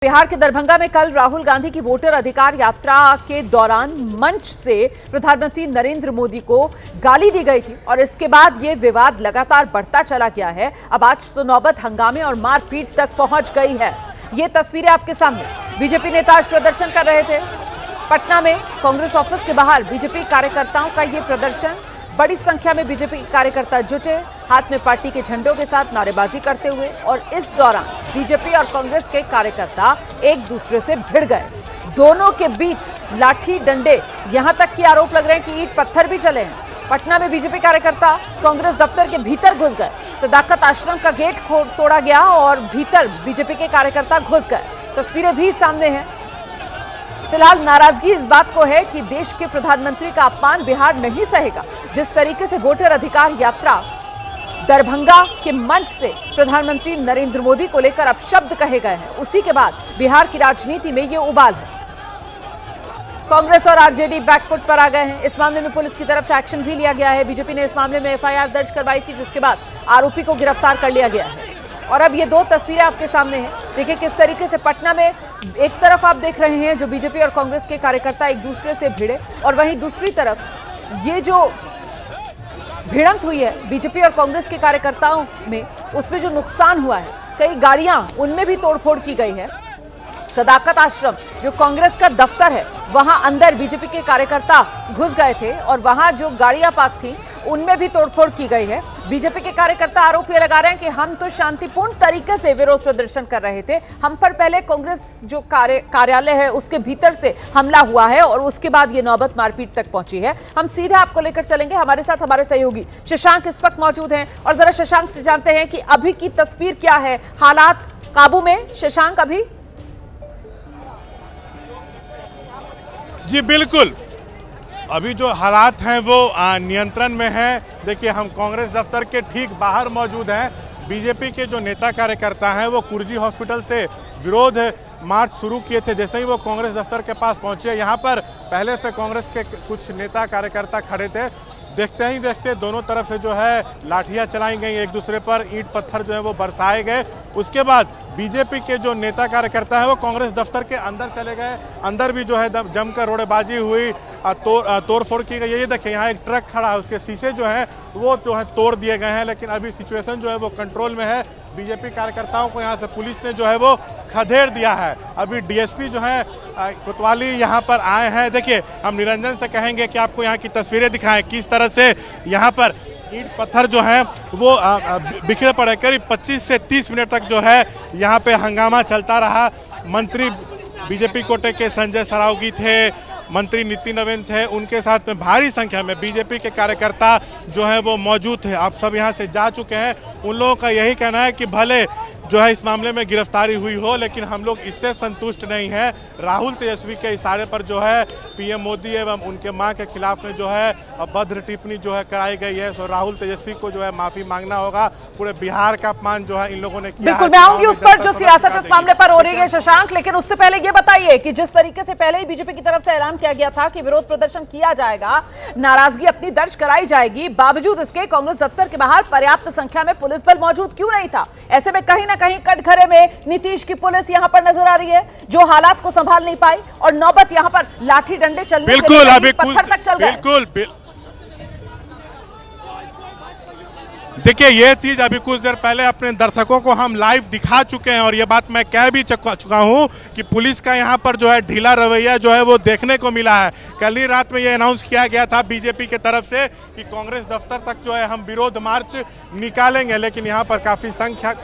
बिहार के दरभंगा में कल राहुल गांधी की वोटर अधिकार यात्रा के दौरान मंच से प्रधानमंत्री नरेंद्र मोदी को गाली दी गई थी और इसके बाद ये विवाद लगातार बढ़ता चला गया है। अब आज तो नौबत हंगामे और मारपीट तक पहुंच गई है। ये तस्वीरें आपके सामने। बीजेपी नेता आज प्रदर्शन कर रहे थे पटना में कांग्रेस ऑफिस के बाहर। बीजेपी कार्यकर्ताओं का ये प्रदर्शन, बड़ी संख्या में बीजेपी कार्यकर्ता जुटे, हाथ में पार्टी के झंडों के साथ नारेबाजी करते हुए। और इस दौरान बीजेपी और कांग्रेस के कार्यकर्ता एक दूसरे से भिड़ गए। दोनों के बीच लाठी डंडे, यहां तक कि आरोप लग रहे हैं कि ईंट पत्थर भी चले हैं। पटना में बीजेपी कार्यकर्ता कांग्रेस दफ्तर के भीतर घुस गए। सदाकत आश्रम का गेट तोड़ा गया और भीतर बीजेपी के कार्यकर्ता घुस गए। तस्वीरें भी सामने हैं। फिलहाल नाराजगी इस बात को है कि देश के प्रधानमंत्री का अपमान बिहार नहीं सहेगा। जिस तरीके से वोटर अधिकार यात्रा दरभंगा के मंच से प्रधानमंत्री नरेंद्र मोदी को लेकर अपशब्द कहे गए हैं, उसी के बाद बिहार की राजनीति में ये उबाल है। कांग्रेस और आरजेडी बैकफुट पर आ गए हैं। इस मामले में पुलिस की तरफ से एक्शन भी लिया गया है। बीजेपी ने इस मामले में एफआईआर दर्ज करवाई थी, जिसके बाद आरोपी को गिरफ्तार कर लिया गया है। और अब ये दो तस्वीरें आपके सामने हैं। देखिए किस तरीके से पटना में एक तरफ आप देख रहे हैं जो बीजेपी और कांग्रेस के कार्यकर्ता एक दूसरे से भिड़े, और वहीं दूसरी तरफ ये जो भिड़ंत हुई है बीजेपी और कांग्रेस के कार्यकर्ताओं में, उसमें जो नुकसान हुआ है, कई गाड़ियां उनमें भी तोड़फोड़ की गई है। सदाकत आश्रम जो कांग्रेस का दफ्तर है, वहां अंदर बीजेपी के कार्यकर्ता घुस गए थे और वहां जो गाड़ियां पार्क थी उनमें भी तोड़फोड़ की गई है। बीजेपी के कार्यकर्ता आरोप ये लगा रहे हैं कि हम तो शांतिपूर्ण तरीके से विरोध प्रदर्शन कर रहे थे, हम पर पहले कांग्रेस जो कार्यालय है उसके भीतर से हमला हुआ है और उसके बाद ये नौबत मारपीट तक पहुंची है। हम सीधे आपको लेकर चलेंगे। हमारे साथ हमारे सहयोगी शशांक इस वक्त मौजूद हैं और जरा शशांक से जानते हैं कि अभी की तस्वीर क्या है। हालात काबू में शशांक अभी? जी बिल्कुल, अभी जो हालात हैं वो नियंत्रण में हैं। देखिए, हम कांग्रेस दफ्तर के ठीक बाहर मौजूद हैं। बीजेपी के जो नेता कार्यकर्ता हैं वो कुर्जी हॉस्पिटल से विरोध मार्च शुरू किए थे। जैसे ही वो कांग्रेस दफ्तर के पास पहुंचे, यहाँ पर पहले से कांग्रेस के कुछ नेता कार्यकर्ता खड़े थे। देखते ही देखते दोनों तरफ से जो है लाठियां चलाई गई, एक दूसरे पर ईंट पत्थर जो है वो बरसाए गए। उसके बाद बीजेपी के जो नेता कार्यकर्ता है वो कांग्रेस दफ्तर के अंदर चले गए। अंदर भी जो है जमकर रोड़ेबाजी हुई, तोड़फोड़ की गई। ये देखिए, यहाँ एक ट्रक खड़ा है, उसके शीशे जो है वो जो है तोड़ दिए गए हैं। लेकिन अभी सिचुएशन जो है वो कंट्रोल में है। बीजेपी कार्यकर्ताओं को यहाँ से पुलिस ने जो है वो खदेड़ दिया है। अभी डीएसपी जो है कोतवाली यहाँ पर आए हैं। देखिए, हम निरंजन से कहेंगे कि आपको यहाँ की तस्वीरें दिखाएं किस तरह से यहाँ पर ईंट पत्थर जो है वो बिखरे पड़े। करीब 25 से 30 मिनट तक जो है यहाँ पे हंगामा चलता रहा। मंत्री बीजेपी कोटे के संजय सरावगी थे, मंत्री नितिन नवीन थे, उनके साथ में भारी संख्या में बीजेपी के कार्यकर्ता जो है वो मौजूद थे। आप सब यहाँ से जा चुके हैं। उन लोगों का यही कहना है कि भले जो है इस मामले में गिरफ्तारी हुई हो, लेकिन हम लोग इससे संतुष्ट नहीं हैं। राहुल तेजस्वी के इशारे पर जो है पीएम मोदी एवं उनके मां के खिलाफ में जो है अभद्र टिप्पणी जो है कराई गई है। सो राहुल तेजस्वी को जो है माफी मांगना होगा। पूरे बिहार का अपमान जो है इन लोगों ने किया। बिल्कुल, मैं आऊंगी उस पर जो सियासत इस मामले पर हो रही है शशांक, लेकिन उससे पहले ये बताइए कि जिस तरीके से पहले ही बीजेपी की तरफ से ऐलान किया गया था कि विरोध प्रदर्शन किया जाएगा, नाराजगी अपनी दर्ज कराई जाएगी, बावजूद इसके कांग्रेस दफ्तर के बाहर पर्याप्त संख्या में पुलिस बल मौजूद क्यों नहीं था? ऐसे में कहीं ना कहीं कटघरे में नीतीश की पुलिस यहां पर नजर आ रही है, जो हालात को संभाल नहीं पाई और नौबत यहां पर लाठी डंडे चलने बिल्कुल से अभी पत्थर तक चल गए। बिल्कुल देखिए, ये चीज अभी कुछ देर पहले अपने दर्शकों को हम लाइव दिखा चुके हैं और ये बात मैं कह भी चुका हूं कि पुलिस का यहां पर जो है ढीला रवैया जो है वो देखने को मिला है। कल ही रात में ये अनाउंस किया गया था बीजेपी की तरफ से कि कांग्रेस दफ्तर तक जो है हम विरोध मार्च निकालेंगे, लेकिन यहां पर काफी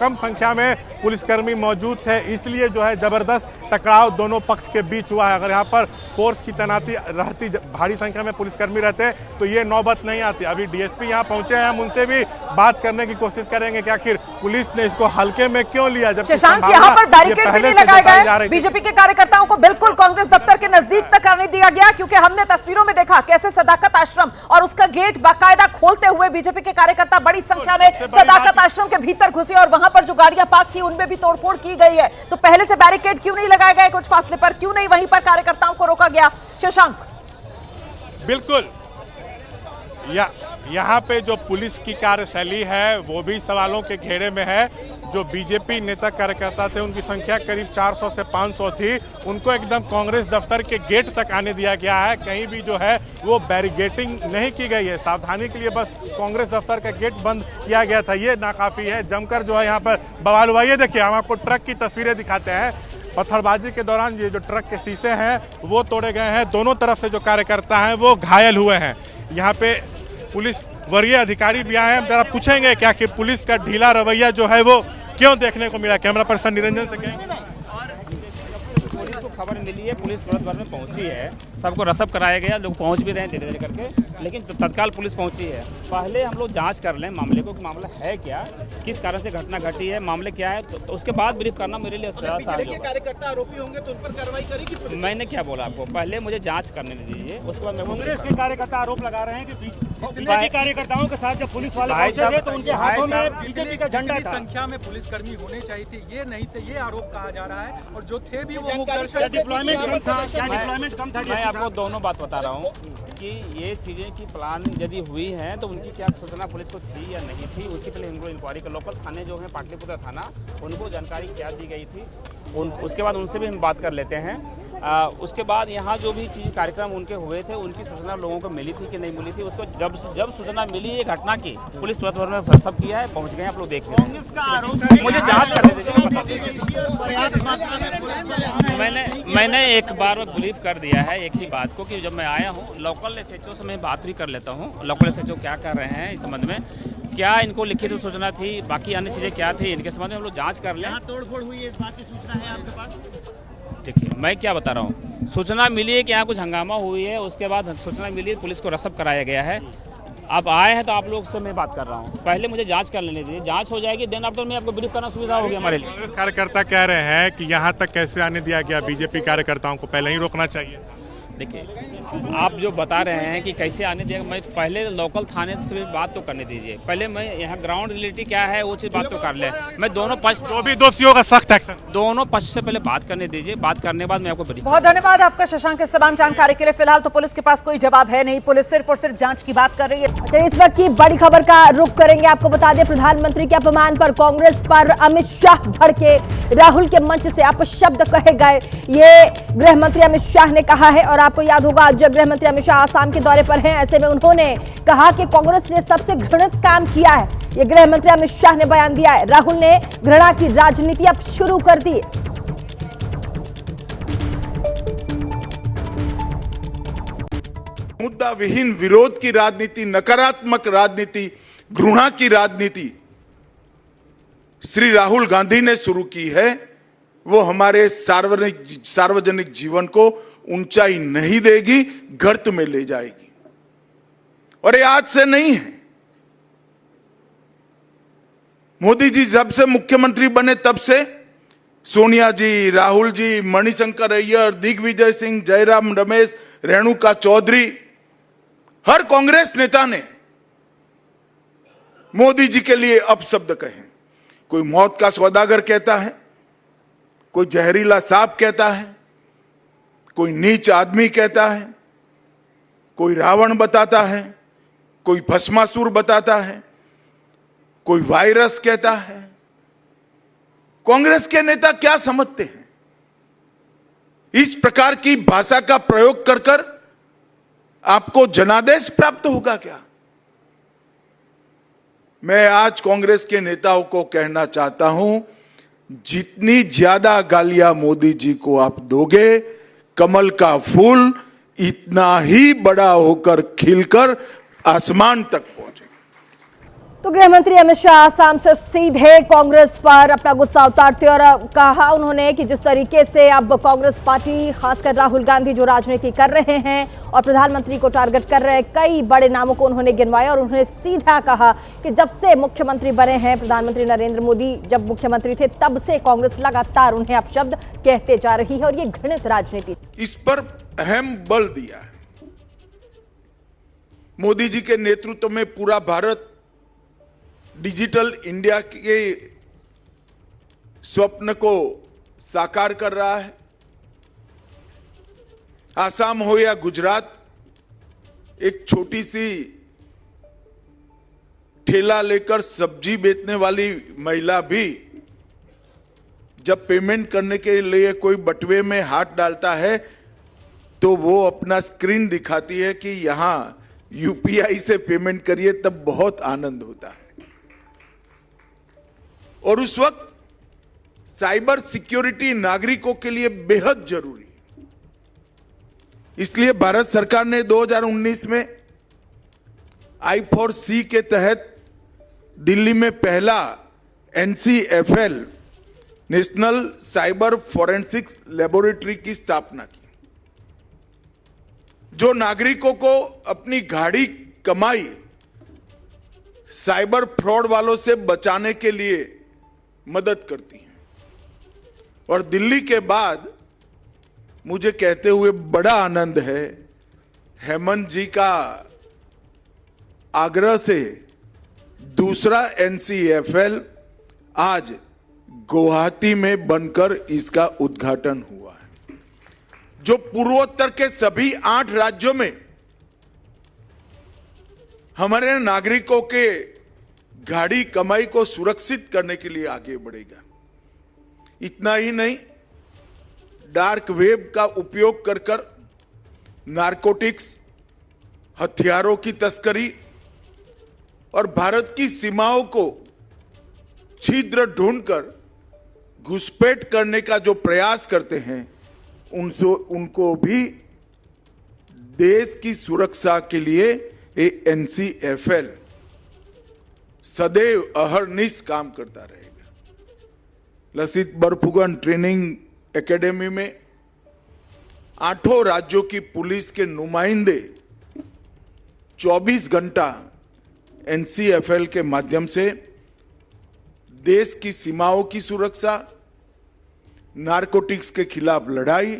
कम संख्या में पुलिसकर्मी मौजूद थे, इसलिए जो है जबरदस्त टकराव दोनों पक्ष के बीच हुआ है। अगर यहाँ पर फोर्स की तैनाती रहती, भारी संख्या में पुलिसकर्मी रहते, तो ये नौबत नहीं आती। अभी डीएसपी यहाँ पहुंचे हैं, हम उनसे भी बात करने की कोशिश करेंगे कि आखिर पुलिस ने इसको हल्के में क्यों लिया। जब शशांक, यहाँ पर बैरिकेड भी नहीं लगाए गए। बीजेपी के कार्यकर्ताओं को बिल्कुल कांग्रेस दफ्तर के नजदीक तक आने दिया गया, क्योंकि हमने तस्वीरों में देखा कैसे सदाकत आश्रम और उसका गेट बाकायदा खोलते हुए बीजेपी के कार्यकर्ता बड़ी संख्या में सदाकत आश्रम के भीतर घुसे और वहां पर जो गाड़ियां पार्क थी उनमें भी तोड़फोड़ की गई है। तो पहले से बैरिकेड क्यों नहीं लगाए गए? कुछ फासले पर क्यों नहीं वहीं पर कार्यकर्ताओं को रोका गया? शशांक, बिल्कुल यहाँ पे जो पुलिस की कार्यशैली है वो भी सवालों के घेरे में है। जो बीजेपी नेता कार्यकर्ता थे उनकी संख्या करीब 400 से 500 थी, उनको एकदम कांग्रेस दफ्तर के गेट तक आने दिया गया है। कहीं भी जो है वो बैरिगेटिंग नहीं की गई है, सावधानी के लिए बस कांग्रेस दफ्तर का गेट बंद किया गया था। ये नाकाफी है, जमकर जो है यहाँ पर बवाल हुआ। ये देखिए, हम आपको ट्रक की तस्वीरें दिखाते हैं। पत्थरबाजी के दौरान ये जो ट्रक के शीशे हैं वो तोड़े गए हैं। दोनों तरफ से जो कार्यकर्ता हैं वो घायल हुए हैं। यहाँ पे पुलिस वरीय अधिकारी भी आए हैं, हम जरा पूछेंगे क्या कि पुलिस का ढीला रवैया जो है वो क्यों देखने को मिला। कैमरा पर्सन निरंजन से कहेंगे। पुलिस को खबर मिली है, पुलिस तुरंत भर में पहुंची है, सबको रसब कराया गया, लोग पहुंच भी रहे हैं धीरे धीरे करके, लेकिन तत्काल पुलिस पहुंची है। पहले हम लोग जांच कर लें मामले को कि मामला है क्या, किस कारण से घटना घटी है, मामले क्या है, तो उसके बाद ब्रीफ करना मेरे लिए कार्यकर्ता आरोपी होंगे तो उन पर कार्रवाई करेगी। मैंने क्या बोला आपको, पहले मुझे जांच करने दीजिए, उसके बाद मैं कांग्रेस के कार्यकर्ता आरोप लगा रहे हैं कि बीजेपी कार्यकर्ताओं के साथ जब पुलिस वाले पहुंचे थे तो उनके हाथों में बीजेपी का झंडा था। संख्या में पुलिसकर्मी होने चाहिए थे, ये नहीं थे, ये आरोप कहा जा रहा है। और जो थे भी वो डिप्लॉयमेंट कम था, क्या डिप्लॉयमेंट कम था? मैं आपको दोनों बात बता रहा हूँ कि ये चीज़ें की प्लान यदि हुई हैं तो उनकी क्या सूचना पुलिस को थी या नहीं थी, उसकी पहले इनको इंक्वायरी कर। लोकल थाने जो है पाटलिपुत्र थाना, उनको जानकारी क्या दी गई थी, उसके बाद उनसे भी हम बात कर लेते हैं। उसके बाद यहाँ जो भी चीज़ कार्यक्रम उनके हुए थे उनकी सूचना लोगों को मिली थी कि नहीं मिली थी, उसको जब सूचना मिली ये घटना की, पुलिस तुरंत भर में सब किया है, पहुँच गए आप लोग देख रहे हैं। मुझे जाँच करने दीजिए। मैंने एक बार बिलीव कर दिया है एक ही बात को कि जब मैं आया हूँ लोकल एसएचओ से मैं बात भी कर लेता हूँ, लोकल एसएचओ क्या कर रहे हैं इस संबंध में, क्या इनको लिखित सूचना थी, बाकी अन्य चीज़ें क्या थी, इनके संबंध में हम लोग जांच कर लें। तोड़फोड़ हुई है, इस बात की सूचना है आपके पास? देखिए, मैं क्या बता रहा हूँ, सूचना मिली है कि यहाँ कुछ हंगामा हुई है, उसके बाद सूचना मिली है, पुलिस को रसब कराया गया है। अब आए हैं तो आप लोग से मैं बात कर रहा हूँ, पहले मुझे जांच कर लेने दीजिए, जांच हो जाएगी देन आफ्टर मैं आपको ब्रीफ करना सुविधा होगी हमारे लिए। कांग्रेस कार्यकर्ता कह रहे हैं कि यहाँ तक कैसे आने दिया गया, बीजेपी कार्यकर्ताओं को पहले ही रोकना चाहिए। देखिए, आप जो बता रहे हैं कि कैसे आने दिया, मैं पहले लोकल थाने से बात तो करने दीजिए, पहले मैं यहाँ ग्राउंड रियलिटी क्या है वो चीज़ बात तो कर ले। मैं दोनों पक्ष, जो भी दोषियों का सख्त एक्शन, दोनों पक्ष से पहले बात करने दीजिए, बात करने के बाद मैं आपको ब्रीफ। बहुत धन्यवाद आपका शशांक इस तमाम जानकारी के लिए। फिलहाल तो पुलिस के पास कोई जवाब है नहीं, पुलिस सिर्फ और सिर्फ जांच की बात कर रही है। तो इस वक्त की बड़ी खबर का रुख करेंगे। आपको बता दें, प्रधानमंत्री के अपमान पर कांग्रेस पर अमित शाह भड़के, राहुल के मंच से अपशब्द कहे गए, ये गृह मंत्री अमित शाह ने कहा है। और आपको याद होगा, जब गृह मंत्री अमित शाह आसाम के दौरे पर हैं, ऐसे में उन्होंने कहा कि कांग्रेस ने सबसे घृणित काम किया है, ये गृह मंत्री अमित शाह ने बयान दिया है। राहुल ने घृणा की राजनीति अब शुरू कर दी। मुद्दा विहीन विरोध की राजनीति, नकारात्मक राजनीति, घृणा की राजनीति श्री राहुल गांधी ने शुरू की है, वो हमारे सार्वजनिक जीवन को ऊंचाई नहीं देगी, गर्त में ले जाएगी। और ये आज से नहीं है, मोदी जी जब से मुख्यमंत्री बने तब से सोनिया जी, राहुल जी, मणिशंकर अय्यर, दिग्विजय सिंह, जयराम रमेश, रेणुका चौधरी, हर कांग्रेस नेता ने मोदी जी के लिए अपशब्द कहे। कोई मौत का सौदागर कहता है, कोई जहरीला सांप कहता है, कोई नीच आदमी कहता है, कोई रावण बताता है, कोई भस्मासुर बताता है, कोई वायरस कहता है। कांग्रेस के नेता क्या समझते हैं? इस प्रकार की भाषा का प्रयोग कर कर आपको जनादेश प्राप्त होगा क्या? मैं आज कांग्रेस के नेताओं को कहना चाहता हूं, जितनी ज्यादा गालियां मोदी जी को आप दोगे, कमल का फूल इतना ही बड़ा होकर खिलकर आसमान तक पहुंचेगा। तो गृह मंत्री अमित शाह आसाम से सीधे कांग्रेस पर अपना गुस्सा उतारते और कहा उन्होंने कि जिस तरीके से अब कांग्रेस पार्टी, खासकर राहुल गांधी जो राजनीति कर रहे हैं और प्रधानमंत्री को टारगेट कर रहे हैं, कई बड़े नामों को उन्होंने गिनवाया और उन्होंने सीधा कहा कि जब से मुख्यमंत्री बने हैं प्रधानमंत्री नरेंद्र मोदी, जब मुख्यमंत्री थे तब से कांग्रेस लगातार उन्हें अपशब्द कहते जा रही है और ये घृणित राजनीति। इस पर अहम बल दिया है। मोदी जी के नेतृत्व में पूरा भारत डिजिटल इंडिया के स्वप्न को साकार कर रहा है। आसाम हो या गुजरात, एक छोटी सी ठेला लेकर सब्जी बेचने वाली महिला भी जब पेमेंट करने के लिए कोई बटुए में हाथ डालता है तो वो अपना स्क्रीन दिखाती है कि यहां यूपीआई से पेमेंट करिए, तब बहुत आनंद होता है। और उस वक्त साइबर सिक्योरिटी नागरिकों के लिए बेहद जरूरी है। इसलिए भारत सरकार ने 2019 में I4C के तहत दिल्ली में पहला NCFL national cyber forensics laboratory की स्थापना की, जो नागरिकों को अपनी गाढ़ी कमाई साइबर फ्रॉड वालों से बचाने के लिए मदद करती है। और दिल्ली के बाद मुझे कहते हुए बड़ा आनंद है, हेमंत जी का आग्रह से दूसरा NCFL आज गुवाहाटी में बनकर इसका उद्घाटन हुआ है, जो पूर्वोत्तर के सभी 8 राज्यों में हमारे नागरिकों के गाढ़ी कमाई को सुरक्षित करने के लिए आगे बढ़ेगा। इतना ही नहीं, डार्क वेब का उपयोग कर नारकोटिक्स, हथियारों की तस्करी और भारत की सीमाओं को छिद्र ढूंढकर घुसपैठ करने का जो प्रयास करते हैं, उनको भी देश की सुरक्षा के लिए ये NCFL सदैव अहरनिश काम करता रहेगा। लसित बरफुकन ट्रेनिंग एकेडमी में 8 राज्यों की पुलिस के नुमाइंदे 24 घंटा NCFL के माध्यम से देश की सीमाओं की सुरक्षा, नारकोटिक्स के खिलाफ लड़ाई,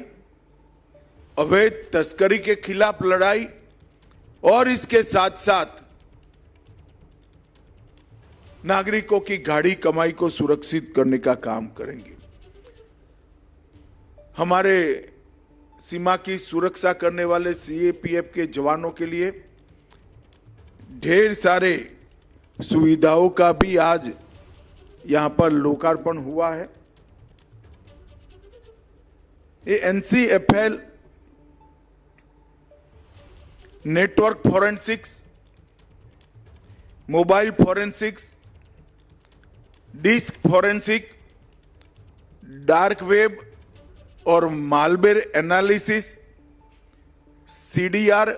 अवैध तस्करी के खिलाफ लड़ाई और इसके साथ साथ नागरिकों की गाढ़ी कमाई को सुरक्षित करने का काम करेंगे। हमारे सीमा की सुरक्षा करने वाले CAPF के जवानों के लिए ढेर सारे सुविधाओं का भी आज यहां पर लोकार्पण हुआ है। ये NCFL network forensics, mobile forensics, disk forensic, dark web और malware analysis, CDR,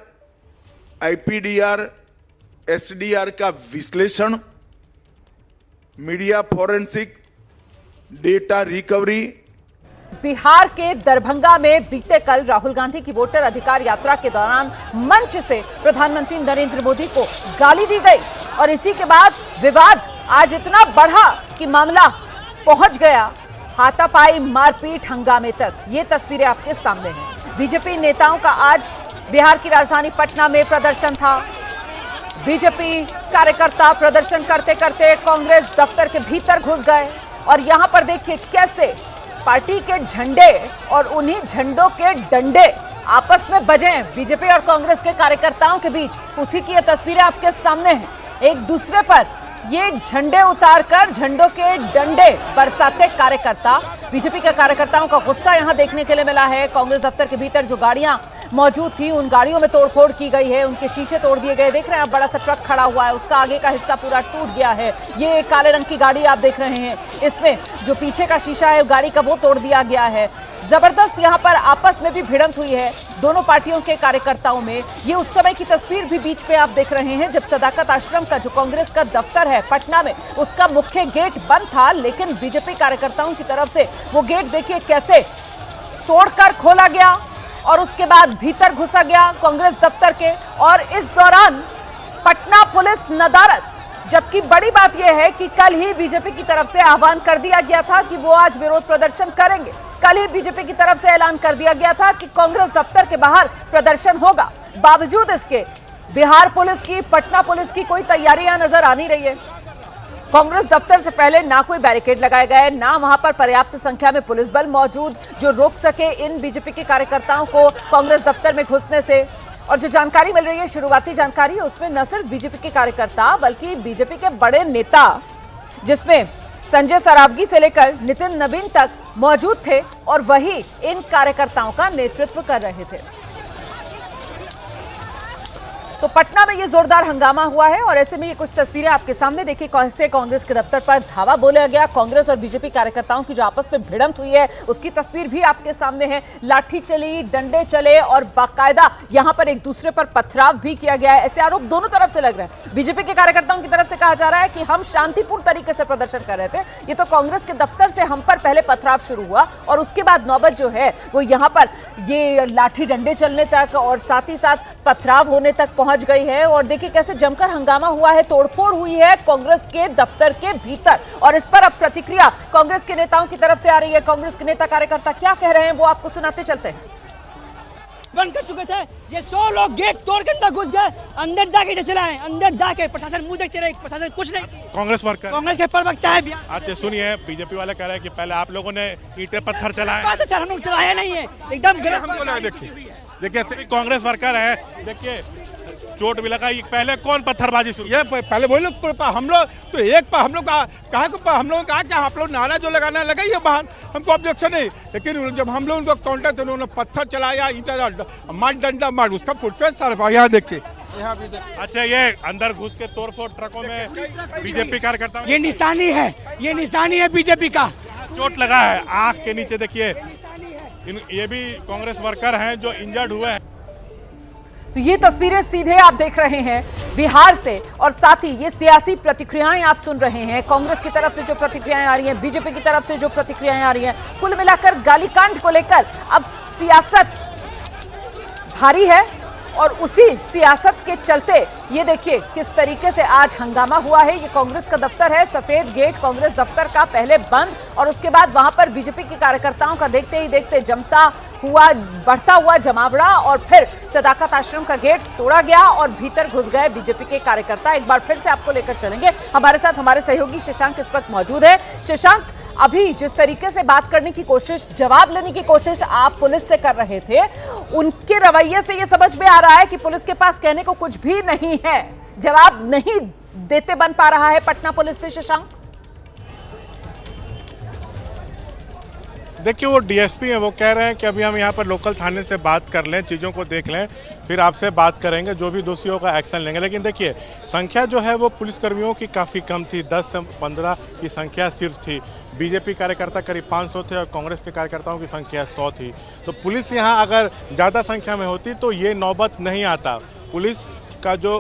IPDR, SDR का विश्लेषण, media forensic, data recovery. Bihar के दरभंगा में बीते कल राहुल गांधी की वोटर अधिकार यात्रा के दौरान मंच से प्रधानमंत्री नरेंद्र मोदी को गाली दी गई और इसी के बाद विवाद आज इतना बढ़ा कि मामला पहुंच गया हाथापाई, मारपीट, हंगामे तक। ये तस्वीरें आपके सामने हैं। बीजेपी नेताओं का आज बिहार की राजधानी पटना में प्रदर्शन था। बीजेपी कार्यकर्ता प्रदर्शन करते करते कांग्रेस दफ्तर के भीतर घुस गए और यहां पर देखिए कैसे पार्टी के झंडे और उन्हीं झंडों के डंडे आपस में बजे बीजेपी और कांग्रेस के कार्यकर्ताओं के बीच। उसी की ये तस्वीरें आपके सामने हैं। एक दूसरे पर ये झंडे उतारकर झंडों के डंडे बरसाते कार्यकर्ता। बीजेपी के कार्यकर्ताओं का गुस्सा यहां देखने के लिए मिला है। कांग्रेस दफ्तर के भीतर जो गाड़ियां मौजूद थी, उन गाड़ियों में तोड़फोड़ की गई है, उनके शीशे तोड़ दिए गए। देख रहे हैं आप, बड़ा सा ट्रक खड़ा हुआ है, उसका आगे का हिस्सा पूरा टूट गया है। ये काले रंग की गाड़ी आप देख रहे हैं, इसमें जो पीछे का शीशा है गाड़ी का, वो तोड़ दिया गया है। जबरदस्त यहां पर आपस में भी भिड़ंत हुई है दोनों पार्टियों के कार्यकर्ताओं में। ये उस समय की तस्वीर भी बीच में आप देख रहे हैं जब सदाकत आश्रम का जो कांग्रेस का दफ्तर है पटना में, उसका मुख्य गेट बंद था, लेकिन बीजेपी कार्यकर्ताओं की तरफ से वो गेट देखिए कैसे तोड़कर खोला गया और उसके बाद भीतर घुसा गया कांग्रेस दफ्तर के। और इस दौरान पटना पुलिस नदारत। जबकि बड़ी बात यह है कि कल ही बीजेपी की तरफ से आह्वान कर दिया गया था कि वो आज विरोध प्रदर्शन करेंगे। कल ही बीजेपी की तरफ से ऐलान कर दिया गया था कि कांग्रेस दफ्तर के बाहर प्रदर्शन होगा। बावजूद इसके बिहार पुलिस की, पटना पुलिस की कोई तैयारियां नजर आ नहीं रही है। कांग्रेस दफ्तर से पहले ना कोई बैरिकेड लगाए गए, ना वहां पर पर्याप्त संख्या में पुलिस बल मौजूद जो रोक सके इन बीजेपी के कार्यकर्ताओं को कांग्रेस दफ्तर में घुसने से। और जो जानकारी मिल रही है, शुरुआती जानकारी, उसमें न सिर्फ बीजेपी के कार्यकर्ता बल्कि बीजेपी के बड़े नेता, जिसमें संजय सरावगी से लेकर नितिन नवीन तक मौजूद थे और वही इन कार्यकर्ताओं का नेतृत्व कर रहे थे। तो पटना में ये जोरदार हंगामा हुआ है और ऐसे में ये कुछ तस्वीरें आपके सामने देखिए, कैसे कांग्रेस के दफ्तर पर धावा बोला गया। कांग्रेस और बीजेपी कार्यकर्ताओं की जो आपस में भिड़ंत हुई है उसकी तस्वीर भी आपके सामने है। लाठी चली, डंडे चले और बाकायदा यहां पर एक दूसरे पर पथराव भी किया गया है। ऐसे आरोप दोनों तरफ से लग रहे हैं। बीजेपी के कार्यकर्ताओं की तरफ से कहा जा रहा है कि हम शांतिपूर्ण तरीके से प्रदर्शन कर रहे थे, ये तो कांग्रेस के दफ्तर से हम पर पहले पथराव शुरू हुआ और उसके बाद नौबत जो है वो यहां पर ये लाठी डंडे चलने तक और साथ ही साथ पथराव होने तक पहुंच गई है। और देखिए कैसे जमकर हंगामा हुआ है, तोड़फोड़ हुई है कांग्रेस के दफ्तर के भीतर। और इस पर अब प्रतिक्रिया कांग्रेस के नेताओं की तरफ से आ रही है। कांग्रेस के नेता कार्यकर्ता क्या कह रहे हैं वो आपको सुनाते चलते हैं। बंद कर चुके थे, ये 100 लोग गेट तोड़ के अंदर घुस गए, अंदर जाके चलाए, अंदर जाके प्रशासन मुंह देखते रहे, प्रशासन कुछ नहीं किया। कांग्रेस वर्कर, कांग्रेस के प्रवक्ता है बिहार। अच्छा सुनिए, बीजेपी वाले कह रहे हैं कि पहले आप लोगों ने ईंटें पत्थर चलाए। बात है सर, हम लोग चलाया नहीं है, एकदम गलत। देखिए कांग्रेस वर्कर है, देखिए चोट भी लगा। पहले कौन पत्थरबाजी शुरू? ये पहले वही लोग, हम लोग तो एक हम लोग हम लोगों कहा कि आप लोग नारा जो लगाना लगाइए बाहर, हमको ऑब्जेक्शन नहीं। लेकिन जब हम लोग उनको काउंटर तो उन्होंने पत्थर चलाया, ईंटा मार, डंडा मार, उसका फुटवेयर सर यहाँ देखिए। अच्छा, ये अंदर घुस के तोड़फोड़ ट्रकों में बीजेपी कार्यकर्ता, ये निशानी है, ये निशानी है बीजेपी का। चोट लगा है आंख के नीचे, देखिए ये भी कांग्रेस वर्कर हैं जो इंजर्ड हुए हैं। तो ये तस्वीरें सीधे आप देख रहे हैं बिहार से और साथ ही ये सियासी प्रतिक्रियाएं आप सुन रहे हैं। कांग्रेस की तरफ से जो प्रतिक्रियाएं आ रही हैं, बीजेपी की तरफ से जो प्रतिक्रियाएं आ रही हैं, कुल मिलाकर गालीकांड को लेकर अब सियासत भारी है और उसी सियासत के चलते ये देखिए किस तरीके से आज हंगामा हुआ है। ये कांग्रेस का दफ्तर है, सफेद गेट कांग्रेस दफ्तर का पहले बंद और उसके बाद वहां पर बीजेपी के कार्यकर्ताओं का देखते ही देखते जमता हुआ, बढ़ता हुआ जमावड़ा और फिर सदाकत आश्रम का गेट तोड़ा गया और भीतर घुस गए बीजेपी के कार्यकर्ता। एक बार फिर से आपको लेकर चलेंगे, हमारे साथ हमारे सहयोगी शशांक इस वक्त मौजूद है। शशांक, अभी जिस तरीके से बात करने की कोशिश, जवाब लेने की कोशिश आप पुलिस से कर रहे थे, उनके रवैये से यह समझ में आ रहा है कि पुलिस के पास कहने को कुछ भी नहीं है, जवाब नहीं देते बन पा रहा है पटना पुलिस से। शशांक, देखिए वो डीएसपी हैं, वो कह रहे हैं कि अभी हम यहाँ पर लोकल थाने से बात कर लें, चीज़ों को देख लें, फिर आपसे बात करेंगे, जो भी दोषियों का एक्शन लेंगे। लेकिन देखिए संख्या जो है वो पुलिसकर्मियों की काफ़ी कम थी, 10 से 15 की संख्या सिर्फ थी। बीजेपी कार्यकर्ता करीब 500 थे और कांग्रेस के कार्यकर्ताओं की संख्या 100 थी। तो पुलिस यहाँ अगर ज़्यादा संख्या में होती तो ये नौबत नहीं आता। पुलिस का जो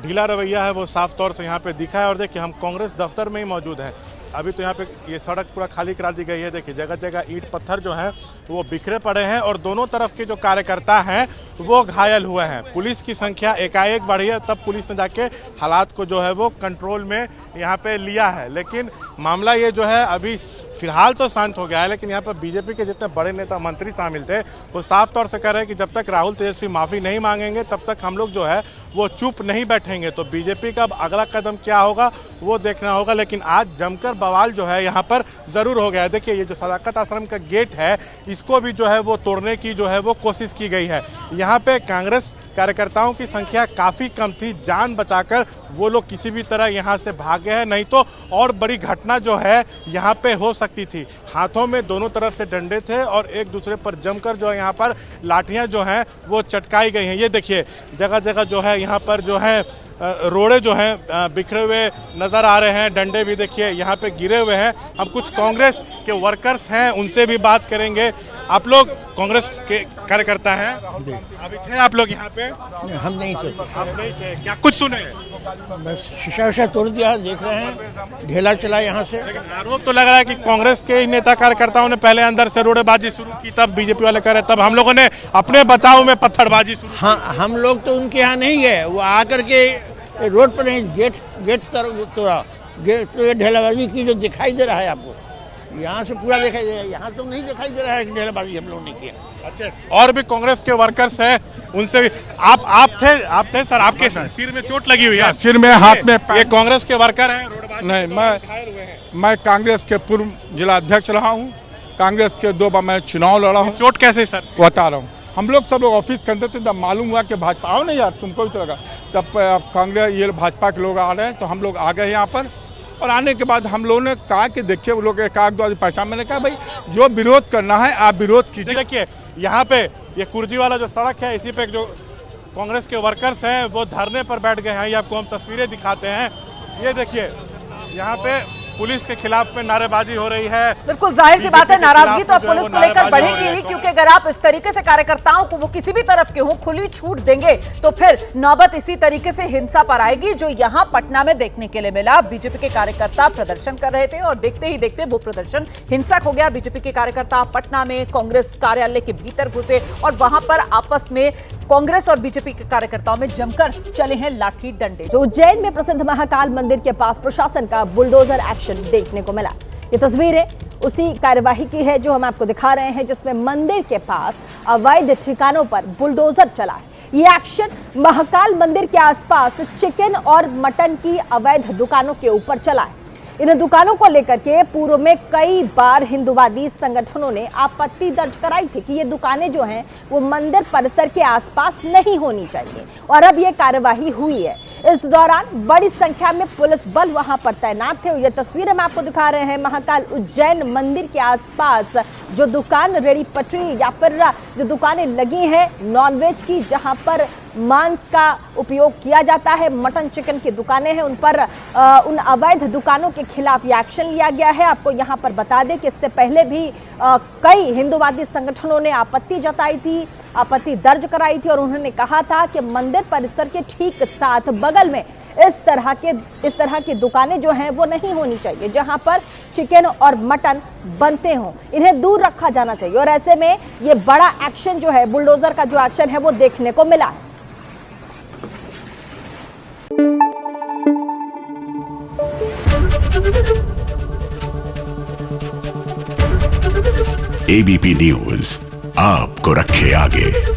ढीला रवैया है वो साफ तौर से यहाँ पे दिखा है। और देखिए हम कांग्रेस दफ्तर में ही मौजूद हैं, अभी तो यहाँ पे ये सड़क पूरा खाली करा दी गई है। देखिए जगह जगह ईंट पत्थर जो हैं वो बिखरे पड़े हैं और दोनों तरफ के जो कार्यकर्ता हैं वो घायल हुए हैं। पुलिस की संख्या एकाएक बढ़ी है, तब पुलिस ने जाके हालात को जो है वो कंट्रोल में यहाँ पे लिया है। लेकिन मामला ये जो है अभी फिलहाल तो शांत हो गया है। लेकिन यहाँ पर बीजेपी के जितने बड़े नेता मंत्री शामिल थे वो साफ तौर से कह रहे हैं कि जब तक राहुल तेजस्वी माफ़ी नहीं मांगेंगे तब तक हम लोग जो है वो चुप नहीं बैठेंगे। तो बीजेपी का अब अगला कदम क्या होगा वो देखना होगा। लेकिन आज जमकर बवाल जो है यहाँ पर ज़रूर हो गया है। देखिए ये जो सदाकत आश्रम का गेट है इसको भी जो है वो तोड़ने की जो है वो कोशिश की गई है। यहाँ पे कांग्रेस कार्यकर्ताओं की संख्या काफ़ी कम थी, जान बचाकर वो लोग किसी भी तरह यहाँ से भागे हैं, नहीं तो और बड़ी घटना जो है यहाँ पे हो सकती थी। हाथों में दोनों तरफ से डंडे थे और एक दूसरे पर जमकर जो है यहाँ पर लाठियाँ जो हैं वो चटकाई गई हैं। ये देखिए जगह जगह जो है यहाँ पर जो है रोड़े जो हैं बिखरे हुए नज़र आ रहे हैं, डंडे भी देखिए यहाँ पे गिरे हुए हैं। हम कुछ कांग्रेस के वर्कर्स हैं उनसे भी बात करेंगे। आप लोग कांग्रेस के कार्यकर्ता हैं, अभी थे आप लोग यहाँ पे? हम नहीं थे। आप नहीं थे, क्या कुछ सुने? बस शीशा उशा तोड़ दिया, देख रहे हैं, ढेला चला यहाँ से। लेकिन आरोप तो लग रहा है कि कांग्रेस के ही नेता कार्यकर्ताओं ने पहले अंदर से रोड़ेबाजी शुरू की, तब बीजेपी वाले कह रहे तब हम लोगों ने अपने बचाव में पत्थरबाजी शुरू की। हाँ, हम लोग तो उनके यहाँ नहीं गए, वो आकर के रोड पर नहीं, गेट तोड़ा, गेट तो ये ढेलाबाजी की जो दिखाई दे रहा है आपको, यहाँ से पूरा दिखाई दे रहा है, यहाँ तो नहीं दिखाई दे रहा है कि ढेलाबाजी हम लोग ने किया। अच्छा, और भी कांग्रेस के वर्कर्स हैं, उनसे भी आप थे सर, आपके सिर में चोट लगी हुई है? सिर में, हाथ में। ये कांग्रेस के वर्कर हैं? नहीं, मैं कांग्रेस के पूर्व जिला अध्यक्ष रहा हूँ, कांग्रेस के 2 बार मैं चुनाव लड़ा हूँ। चोट कैसे सर? बता रहा हूँ, हम लोग सब लोग ऑफिस के अंदर थे, तब मालूम हुआ कि भाजपा आओ नहीं यार, तुमको भी तो लगा जब कांग्रेस ये भाजपा के लोग आ रहे हैं तो हम लोग आ गए यहाँ पर। और आने के बाद हम लोगों ने कहा कि देखिए वो लोग एक आग दो पहचान, मैंने कहा भाई जो विरोध करना है आप विरोध कीजिए। देखिए यहाँ पे ये कुर्जी वाला जो सड़क है, इसी पे जो कांग्रेस के वर्कर्स हैं वो धरने पर बैठ गए हैं। ये आपको हम तस्वीरें दिखाते हैं। ये देखिए यहाँ पे पुलिस के खिलाफ में नारेबाजी हो रही है। बिल्कुल जाहिर सी बात है, नाराजगी तो अब पुलिस को लेकर बढ़ेगी ही, क्योंकि अगर आप इस तरीके से कार्यकर्ताओं को, वो किसी भी तरफ के हों, खुली छूट देंगे तो फिर नौबत इसी तरीके से हिंसा पर आएगी, जो यहां पटना में देखने के लिए मिला। बीजेपी के कार्यकर्ता प्रदर्शन कर रहे थे और देखते ही देखते वो प्रदर्शन हिंसक हो गया। बीजेपी के कार्यकर्ता पटना में कांग्रेस कार्यालय के भीतर घुसे और वहां पर आपस में कांग्रेस और बीजेपी के कार्यकर्ताओं में जमकर चले हैं लाठी डंडे। जो उज्जैन में प्रसिद्ध महाकाल मंदिर के पास प्रशासन का बुलडोजर एक्शन देखने को मिला। ये तस्वीरें उसी कार्यवाही की है जो हम आपको दिखा रहे हैं, जिसमें मंदिर के पास अवैध ठिकानों पर बुलडोजर चला है। ये एक्शन महाकाल मंदिर के आसपास चिकन और मटन की अवैध दुकानों के ऊपर चला है। इन दुकानों को लेकर के पूर्व में कई बार हिंदुवादी संगठनों ने आपत्ति दर्ज कराई थी कि ये दुकानें जो हैं वो मंदिर परिसर के आसपास नहीं होनी चाहिए, और अब ये कार्यवाही हुई है। इस दौरान बड़ी संख्या में पुलिस बल वहां पर तैनात थे। ये तस्वीर हम आपको दिखा रहे हैं महाकाल उज्जैन मंदिर के आसपास जो दुकान रेडी पटरी या फिर जो दुकानें लगी हैं नॉनवेज की, जहां पर मांस का उपयोग किया जाता है, मटन चिकन की दुकानें हैं, उन पर उन अवैध दुकानों के खिलाफ ये एक्शन लिया गया है। आपको यहां पर बता दें कि इससे पहले भी कई हिंदुवादी संगठनों ने आपत्ति जताई थी, आपत्ति दर्ज कराई थी, और उन्होंने कहा था कि मंदिर परिसर के ठीक साथ बगल में इस तरह की दुकानें जो हैं वो नहीं होनी चाहिए, जहां पर चिकन और मटन बनते हों, इन्हें दूर रखा जाना चाहिए। और ऐसे में ये बड़ा एक्शन जो है, बुलडोजर का जो एक्शन है वो देखने को मिला है। एबीपी न्यूज आपको रखे आगे।